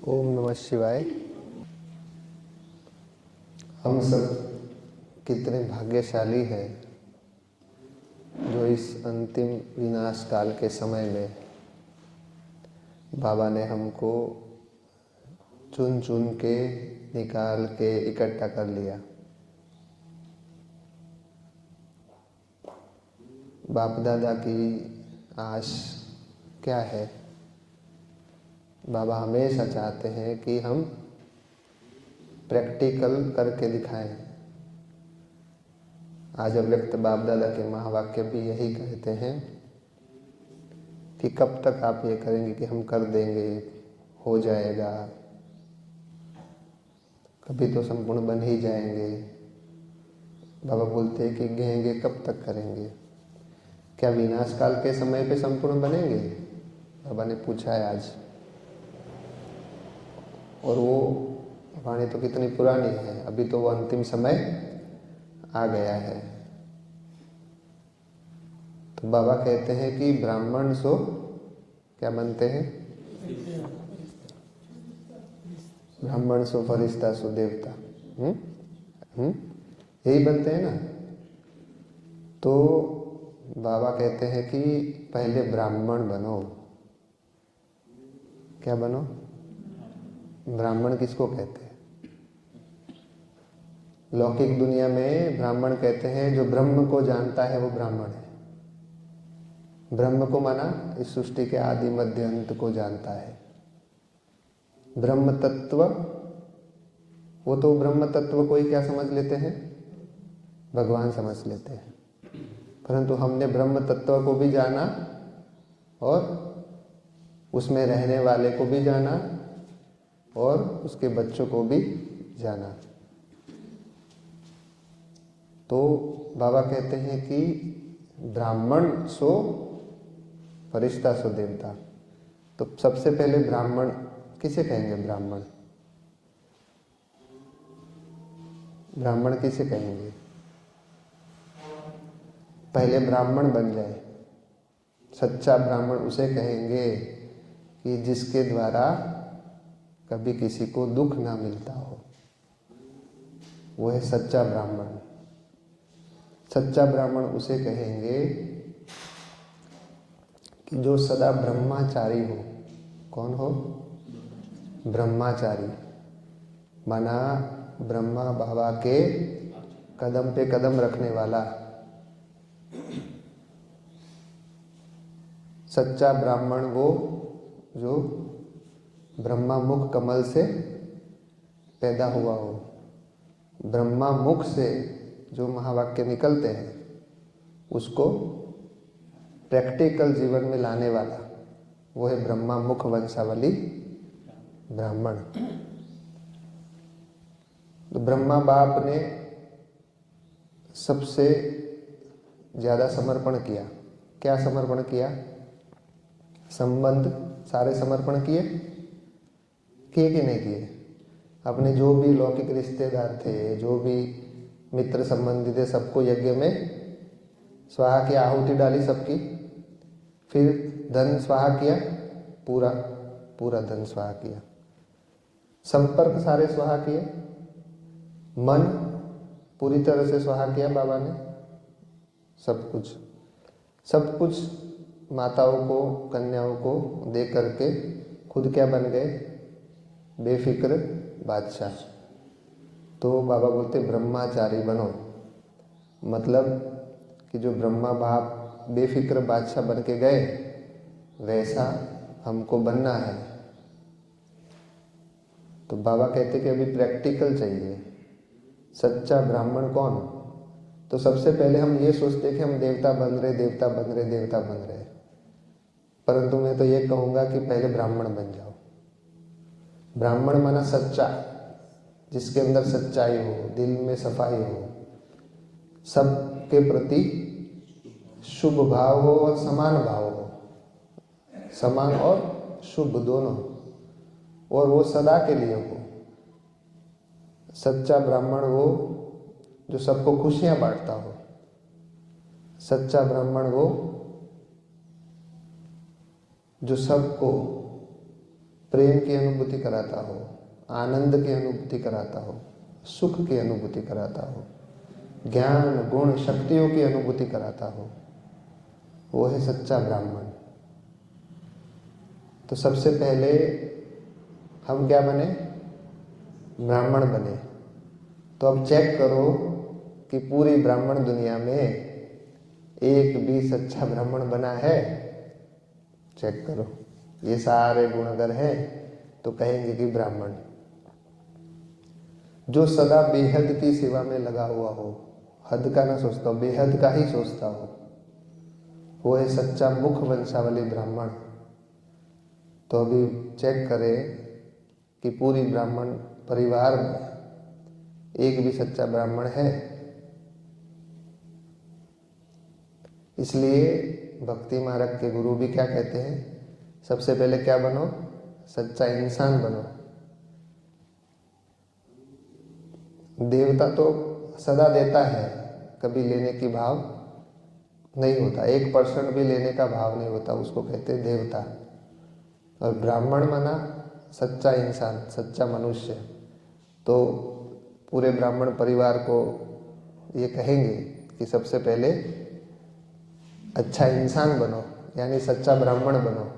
ओम नमः शिवाय। हम सब कितने भाग्यशाली हैं जो इस अंतिम विनाश काल के समय में बाबा ने हमको चुन चुन के निकाल के इकट्ठा कर लिया। बाप दादा की आश क्या है? बाबा हमेशा चाहते हैं कि हम प्रैक्टिकल करके दिखाएं। आज अव्यक्त बाप दादा के महावाक्य भी यही कहते हैं कि कब तक आप ये करेंगे कि हम कर देंगे, हो जाएगा, कभी तो संपूर्ण बन ही जाएंगे। बाबा बोलते हैं कि गहेंगे कब तक करेंगे? क्या विनाश काल के समय पे संपूर्ण बनेंगे? बाबा ने पूछा है आज। और वो वाणी तो कितनी पुरानी है, अभी तो वो अंतिम समय आ गया है। तो बाबा कहते हैं कि ब्राह्मण सो क्या बनते हैं? ब्राह्मण सो फरिश्ता सो देवता। यही बनते हैं ना। तो बाबा कहते हैं कि पहले ब्राह्मण बनो। क्या बनो? ब्राह्मण किसको कहते हैं? लौकिक दुनिया में ब्राह्मण कहते हैं जो ब्रह्म को जानता है वो ब्राह्मण है। ब्रह्म को माना इस सृष्टि के आदि मध्य अंत को जानता है। ब्रह्म तत्व, वो तो ब्रह्म तत्व को ही क्या समझ लेते हैं? भगवान समझ लेते हैं। परंतु हमने ब्रह्म तत्व को भी जाना और उसमें रहने वाले को भी जाना और उसके बच्चों को भी जाना। तो बाबा कहते हैं कि ब्राह्मण सो फरिश्ता सो देवता। तो सबसे पहले ब्राह्मण किसे कहेंगे? ब्राह्मण ब्राह्मण किसे कहेंगे? पहले ब्राह्मण बन जाए। सच्चा ब्राह्मण उसे कहेंगे कि जिसके द्वारा कभी किसी को दुख ना मिलता हो, वो है सच्चा ब्राह्मण। सच्चा ब्राह्मण उसे कहेंगे कि जो सदा ब्रह्मचारी हो। कौन हो? ब्रह्मचारी माना ब्रह्मा बाबा के कदम पे कदम रखने वाला। सच्चा ब्राह्मण वो जो ब्रह्मा मुख कमल से पैदा हुआ हो। ब्रह्मा मुख से जो महावाक्य निकलते हैं उसको प्रैक्टिकल जीवन में लाने वाला, वो है ब्रह्मा मुख वंशावली ब्राह्मण। तो ब्रह्मा बाप ने सबसे ज्यादा समर्पण किया। क्या समर्पण किया? संबंध सारे समर्पण किए कि नहीं किए? अपने जो भी लौकिक रिश्तेदार थे, जो भी मित्र संबंधी थे, सबको यज्ञ में स्वाहा की आहुति डाली सबकी। फिर धन स्वाहा किया, पूरा पूरा धन स्वाहा किया। संपर्क सारे स्वाहा किए। मन पूरी तरह से स्वाहा किया बाबा ने। सब कुछ माताओं को, कन्याओं को दे करके खुद क्या बन गए? बेफिक्र बादशाह। तो बाबा बोलते ब्रह्मचारी बनो। मतलब कि जो ब्रह्मा बाप बेफिक्र बादशाह बन के गए, वैसा हमको बनना है। तो बाबा कहते कि अभी प्रैक्टिकल चाहिए। सच्चा ब्राह्मण कौन? तो सबसे पहले हम ये सोचते कि हम देवता बन रहे, देवता बन रहे, देवता बन रहे। परंतु मैं तो ये कहूँगा कि पहले ब्राह्मण बन जाओ। ब्राह्मण माना सच्चा, जिसके अंदर सच्चाई हो, दिल में सफाई हो, सबके प्रति शुभ भाव हो और समान भाव हो। समान और शुभ दोनों। और वो सदा के लिए हो। सच्चा ब्राह्मण वो जो सबको खुशियां बांटता हो। सच्चा ब्राह्मण वो जो सबको प्रेम की अनुभूति कराता हो, आनंद की अनुभूति कराता हो, सुख की अनुभूति कराता हो, ज्ञान गुण शक्तियों की अनुभूति कराता हो, वो है सच्चा ब्राह्मण। तो सबसे पहले हम क्या बने? ब्राह्मण बने। तो अब चेक करो कि पूरी ब्राह्मण दुनिया में एक भी सच्चा ब्राह्मण बना है? चेक करो। ये सारे गुण अगर हैं तो कहेंगे कि ब्राह्मण। जो सदा बेहद की सेवा में लगा हुआ हो, हद का ना सोचता हो, बेहद का ही सोचता हो, वो है सच्चा मुख वंशावली ब्राह्मण। तो अभी चेक करें कि पूरी ब्राह्मण परिवार में एक भी सच्चा ब्राह्मण है। इसलिए भक्ति मार्ग के गुरु भी क्या कहते हैं? सबसे पहले क्या बनो? सच्चा इंसान बनो। देवता तो सदा देता है, कभी लेने की भाव नहीं होता, 1% भी लेने का भाव नहीं होता, उसको कहते हैं देवता। और ब्राह्मण माना सच्चा इंसान, सच्चा मनुष्य। तो पूरे ब्राह्मण परिवार को ये कहेंगे कि सबसे पहले अच्छा इंसान बनो, यानी सच्चा ब्राह्मण बनो,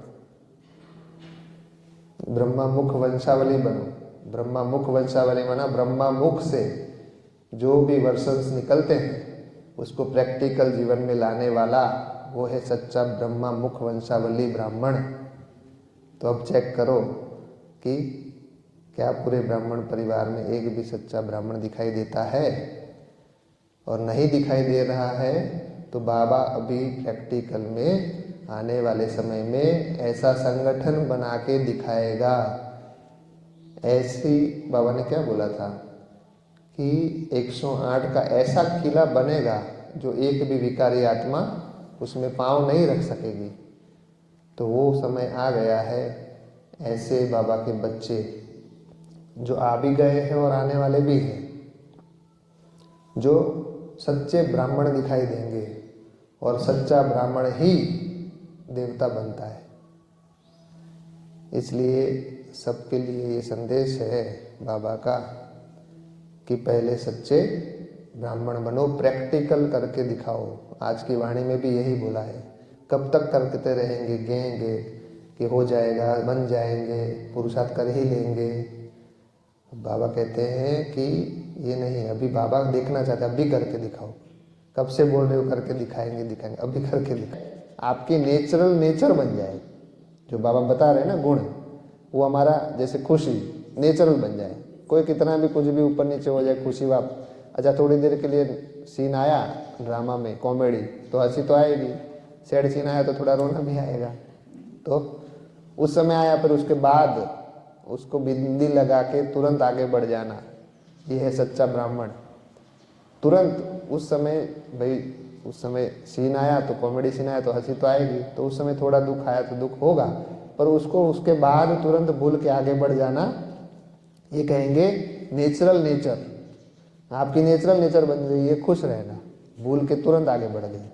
ब्रह्मा मुख वंशावली बनो। ब्रह्मा मुख वंशावली माना ब्रह्मा मुख से जो भी वर्षंस निकलते हैं उसको प्रैक्टिकल जीवन में लाने वाला, वो है सच्चा ब्रह्मा मुख वंशावली ब्राह्मण। तो अब चेक करो कि क्या पूरे ब्राह्मण परिवार में एक भी सच्चा ब्राह्मण दिखाई देता है? और नहीं दिखाई दे रहा है तो बाबा अभी प्रैक्टिकल में आने वाले समय में ऐसा संगठन बना के दिखाएगा। ऐसी बाबा ने क्या बोला था कि 108 का ऐसा किला बनेगा जो एक भी विकारी आत्मा उसमें पांव नहीं रख सकेगी। तो वो समय आ गया है। ऐसे बाबा के बच्चे जो आ भी गए हैं और आने वाले भी हैं, जो सच्चे ब्राह्मण दिखाई देंगे, और सच्चा ब्राह्मण ही देवता बनता है। इसलिए सबके लिए ये संदेश है बाबा का कि पहले सच्चे ब्राह्मण बनो, प्रैक्टिकल करके दिखाओ। आज की वाणी में भी यही बोला है। कब तक करते रहेंगे गेंगे कि हो जाएगा, बन जाएंगे, पुरुषार्थ कर ही लेंगे। बाबा कहते हैं कि ये नहीं, अभी बाबा देखना चाहते, अभी करके दिखाओ। कब से बोल रहे हो करके दिखाएंगे दिखाएंगे, अभी करके दिखाओ। आपकी नेचुरल नेचर बन जाए। जो बाबा बता रहे हैं ना गुण, वो हमारा जैसे खुशी नेचुरल बन जाए। कोई कितना भी कुछ भी ऊपर नीचे हो जाए, खुशी वाप अच्छा थोड़ी देर के लिए सीन आया ड्रामा में कॉमेडी तो हंसी तो आएगी, सैड सीन आया तो थोड़ा रोना भी आएगा। तो उस समय आया, फिर उसके बाद उसको बिंदी लगा के तुरंत आगे बढ़ जाना, ये है सच्चा ब्राह्मण। तुरंत उस समय भाई, उस समय सीन आया तो कॉमेडी सीन आया तो हंसी तो आएगी, तो उस समय थोड़ा दुख आया तो दुख होगा, पर उसको उसके बाद तुरंत भूल के आगे बढ़ जाना, ये कहेंगे नेचुरल नेचर। आपकी नेचुरल नेचर बन गई है खुश रहना, भूल के तुरंत आगे बढ़ गए।